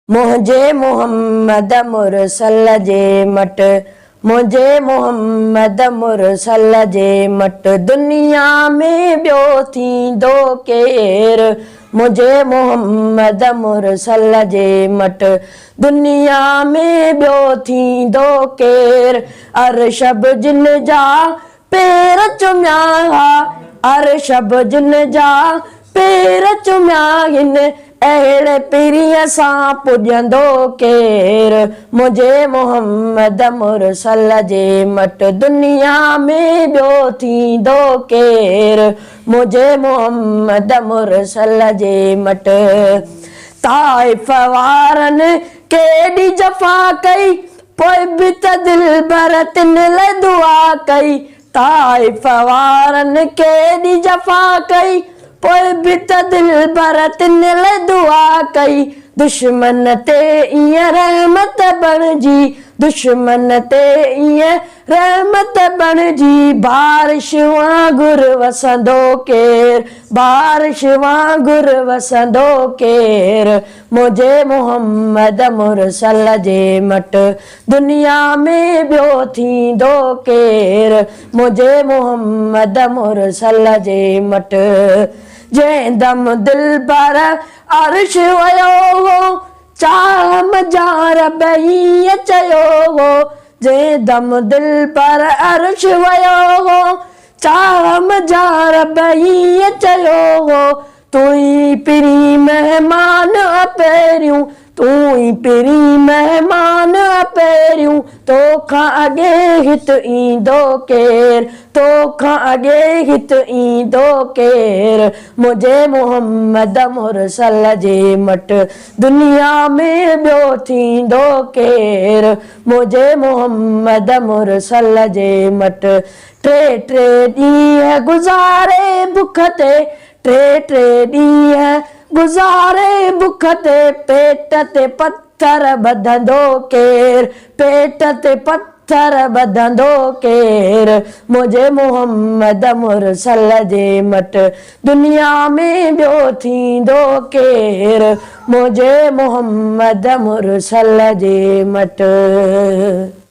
मुझे मोहम्मद मुरसल जे मट, मुझे मोहम्मद मुरसल जे मट, दुनिया में ॿियो थींदो केर। मुझे मोहम्मद मुरसल जे मट, दुनिया में ॿियो थींदो केर। अरशब जिन जा पेर चुमिया हा, अरशब जिन जा पेर चुमिया हिन, अहिड़े पीरीअ सां पुॼंदो केर। मुझे मोहम्मद मुरसल जे मट, दुनिया में ॿियो थींदो केर। मुझे मोहम्मद मुरसल जे मट, ताइफ़ वारनि केॾी जफ़ा कई, पोइ बि त दिलबर तिन लाइ दुआ कई। ताइफ़ वारनि केॾी जफ़ा कई, पोइ बि त दिलबर तिन लाइ दुआ कई। दुश्मन ते ईअं रहमत बणिजी, दुश्मन ते ईअं रहमत बणिजी, बारिश वांगुरु वसंदो केर, बारिश वांगुरु वसंदो केर। मुझे मोहम्मद मुरसल जे मट, दुनिया में ॿियो थींदो केर। मुझे मोहम्मद मुरसल जे मट, जंहिं दम दिलबर अर्श वयो हो, चाह मजार हीअं चयो हो। जंहिं दम दिलबर अर्श वयो हो, चाह मजार हीअं चयो हो। तूं ई पिरी महिमान पहिरियूं, तूं ई पिरी महिमान पहिरियूं, तोखां अॻे हिते ईंदो केर, तोखां अॻे हिते ईंदो केर। मुझे मोहम्मद मुरसल जे मट, दुनिया में ॿियो थींदो केर। मुझे मोहम्मद मुरसल जे मट, टे टे ॾींहं गुज़ारे बुख ते, टे टे ॾींहं गुज़ारे बुख ते, पेट ते पत्थर ॿधंदो केर, पेट ते पत्थर ॿधंदो केर। मुझे मोहम्मद मुरसल जे मट, दुनिया में ॿियो थींदो केर। मुझे मोहम्मद मुरसल जे मट।